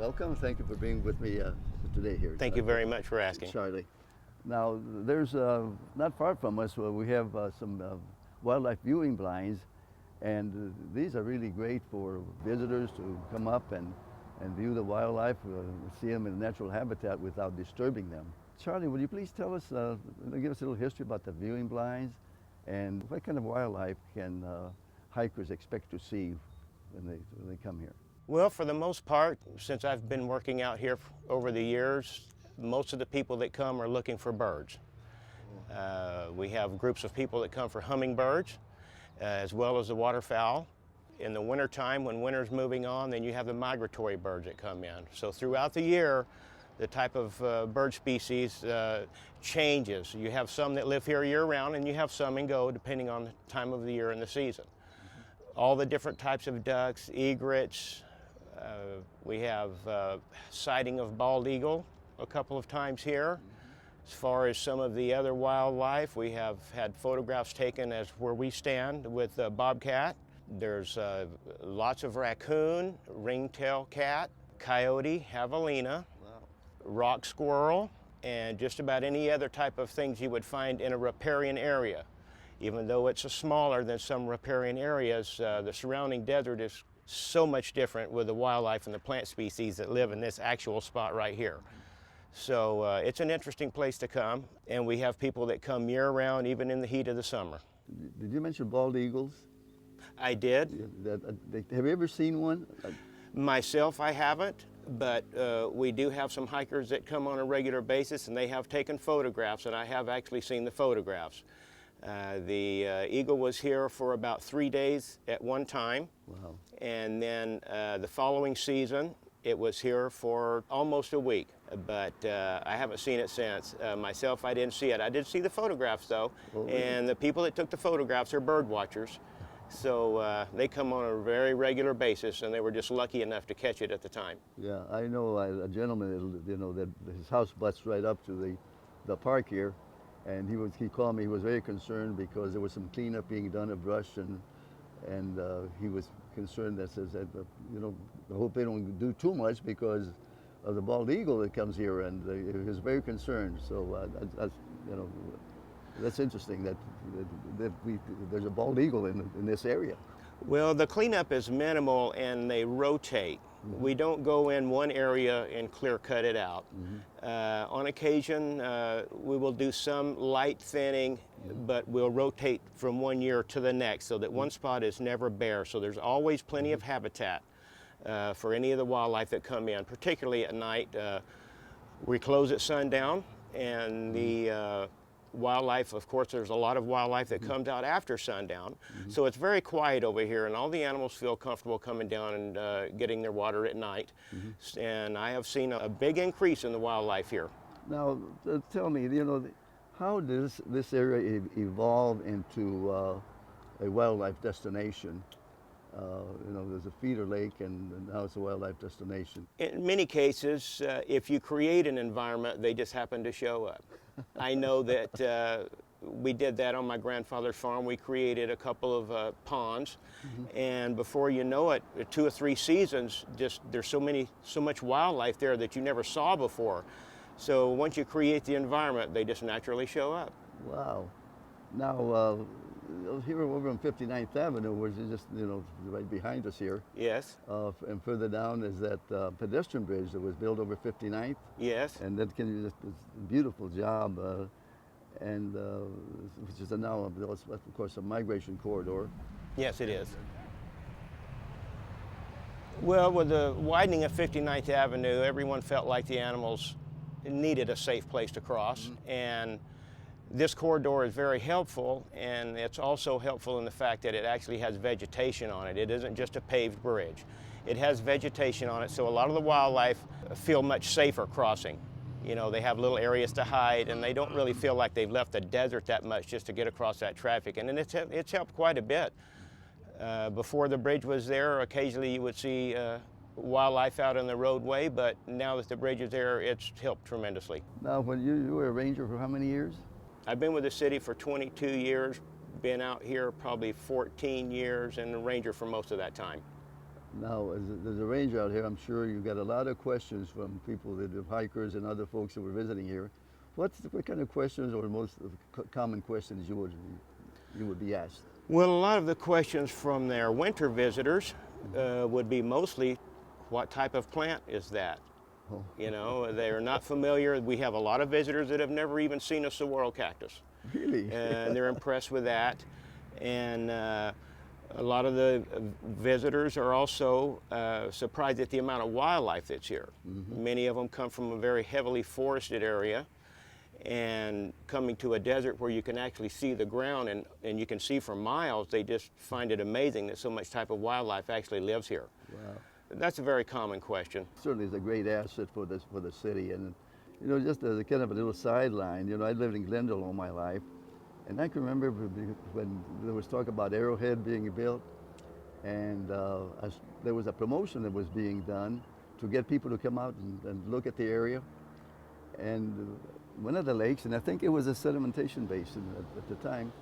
Welcome. Thank you for being with me today here. Thank you very much for asking. Charlie. Now, there's not far from us, we have some wildlife viewing blinds, and these are really great for visitors to come up and view the wildlife, see them in natural habitat without disturbing them. Charlie, would you please tell us, give us a little history about the viewing blinds and what kind of wildlife can hikers expect to see when they come here? Well, for the most part, since I've been working out here over the years, most of the people that come are looking for birds. We have groups of people that come for hummingbirds, as well as the waterfowl. In the wintertime, when winter's moving on, then you have the migratory birds that come in. So throughout the year, the type of bird species changes. You have some that live here year-round, and you have some and go depending on the time of the year and the season. All the different types of ducks, egrets. We have sighting of bald eagle a couple of times here. As far as some of the other wildlife, we have had photographs taken as where we stand with bobcat. There's lots of raccoon, ringtail cat, coyote, javelina, rock squirrel, and just about any other type of things you would find in a riparian area. Even though it's smaller than some riparian areas, the surrounding desert is so much different with the wildlife and the plant species that live in this actual spot right here. So it's an interesting place to come, and we have people that come year-round, even in the heat of the summer. Did you mention bald eagles? I did. Have you ever seen one? Myself, I haven't, but we do have some hikers that come on a regular basis, and they have taken photographs, and I have actually seen the photographs. The eagle was here for about 3 days at one time. Wow. And then the following season, it was here for almost a week, but I haven't seen it since. Myself, I didn't see it. I did see the photographs though, and the people that took the photographs are bird watchers. So they come on a very regular basis, and they were just lucky enough to catch it at the time. Yeah, I know a gentleman, that his house butts right up to the park here, and he called me. He was very concerned because there was some cleanup being done of brush, and he was concerned that I hope they don't do too much because of the bald eagle that comes here, and he was very concerned. So that's interesting that there's a bald eagle in this area. Well, the cleanup is minimal, and they rotate. We don't go in one area and clear cut it out. On occasion, we will do some light thinning, but we'll rotate from one year to the next so that one spot is never bare. So there's always plenty of habitat for any of the wildlife that come in, particularly at night. We close at sundown, and the wildlife, of course, there's a lot of wildlife that comes out after sundown. So it's very quiet over here, and all the animals feel comfortable coming down and getting their water at night. And I have seen a big increase in the wildlife here. Now, tell me, how does this area evolve into a wildlife destination? There's a feeder lake, and now it's a wildlife destination. In many cases, if you create an environment, they just happen to show up. I know that we did that on my grandfather's farm. We created a couple of ponds, and before you know it, 2 or 3 seasons, there's so much wildlife there that you never saw before. So once you create the environment, they just naturally show up. Wow. Now, here over on 59th Avenue, which is just, right behind us here. Yes. And further down is that pedestrian bridge that was built over 59th. Yes. And that can be a beautiful job, which is now, of course, a migration corridor. Yes, it is. Well, with the widening of 59th Avenue, everyone felt like the animals needed a safe place to cross. And this corridor is very helpful, and it's also helpful in the fact that it actually has vegetation on it. It isn't just a paved bridge. It has vegetation on it, so a lot of the wildlife feel much safer crossing. They have little areas to hide, and they don't really feel like they've left the desert that much just to get across that traffic, and it's helped quite a bit. Before the bridge was there, occasionally you would see wildlife out on the roadway, but now that the bridge is there, it's helped tremendously. Now, when you were a ranger for how many years? I've been with the city for 22 years, been out here probably 14 years, and a ranger for most of that time. Now, as a ranger out here, I'm sure you got a lot of questions from people, the hikers and other folks that were visiting here. What kind of questions, or most common questions you would be asked? Well, a lot of the questions from their winter visitors would be mostly, what type of plant is that? Oh. You know, they're not familiar. We have a lot of visitors that have never even seen a saguaro cactus. Really? And they're impressed with that. And a lot of the visitors are also surprised at the amount of wildlife that's here. Mm-hmm. Many of them come from a very heavily forested area, and coming to a desert where you can actually see the ground and you can see for miles, they just find it amazing that so much type of wildlife actually lives here. Wow. That's a very common question. Certainly is a great asset for the city. And you know, just as a kind of a little sideline, you know, I lived in Glendale all my life, and I can remember when there was talk about Arrowhead being built, and there was a promotion that was being done to get people to come out and look at the area. And one of the lakes, and I think it was a sedimentation basin at the time,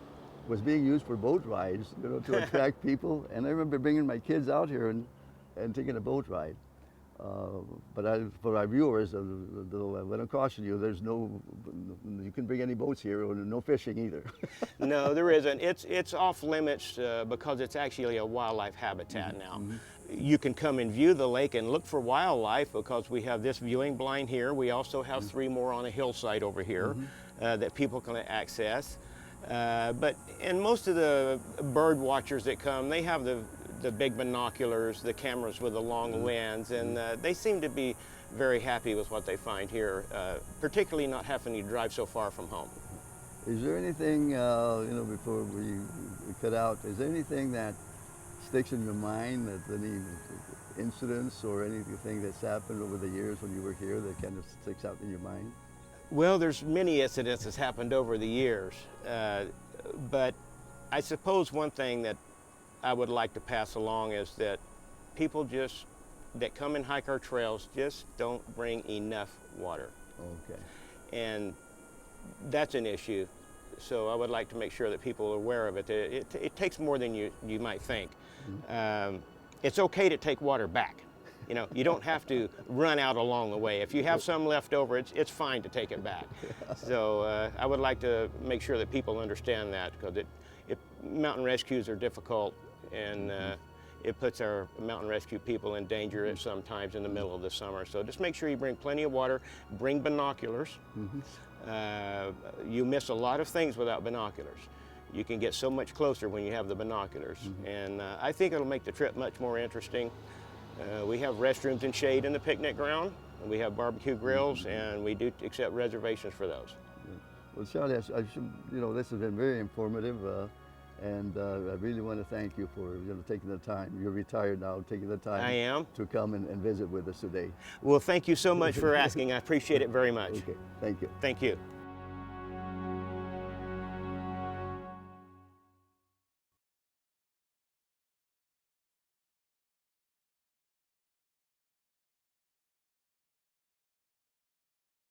was being used for boat rides, you know, to attract people. And I remember bringing my kids out here and taking a boat ride. But for our viewers, though, I want to caution you, you can bring any boats here, or no fishing either. No, there isn't. It's off limits because it's actually a wildlife habitat now. Mm-hmm. You can come and view the lake and look for wildlife because we have this viewing blind here. We also have 3 more on a hillside over here that people can access. And most of the bird watchers that come, they have the big binoculars, the cameras with the long lens, and they seem to be very happy with what they find here, particularly not having to drive so far from home. Is there anything, you know, before we cut out, is there anything that sticks in your mind, that any incidents or anything that's happened over the years when you were here that kind of sticks out in your mind? Well, there's many incidents that's happened over the years, but I suppose one thing that I would like to pass along is that people that come and hike our trails just don't bring enough water. Okay. And that's an issue. So I would like to make sure that people are aware of it. It takes more than you might think. Mm-hmm. It's okay to take water back. You know, you don't have to run out along the way. If you have some left over, it's fine to take it back. So I would like to make sure that people understand that, because mountain rescues are difficult, and it puts our mountain rescue people in danger at sometimes in the middle of the summer. So just make sure you bring plenty of water, bring binoculars. Mm-hmm. You miss a lot of things without binoculars. You can get so much closer when you have the binoculars. Mm-hmm. And I think it'll make the trip much more interesting. We have restrooms and shade in the picnic ground, and we have barbecue grills, and we do accept reservations for those. Well, Charlie, you know, this has been very informative, and I really want to thank you for taking the time. You're retired now, taking the time. I am. To come and visit with us today. Well, thank you so much for asking. I appreciate it very much. Okay, thank you. Thank you.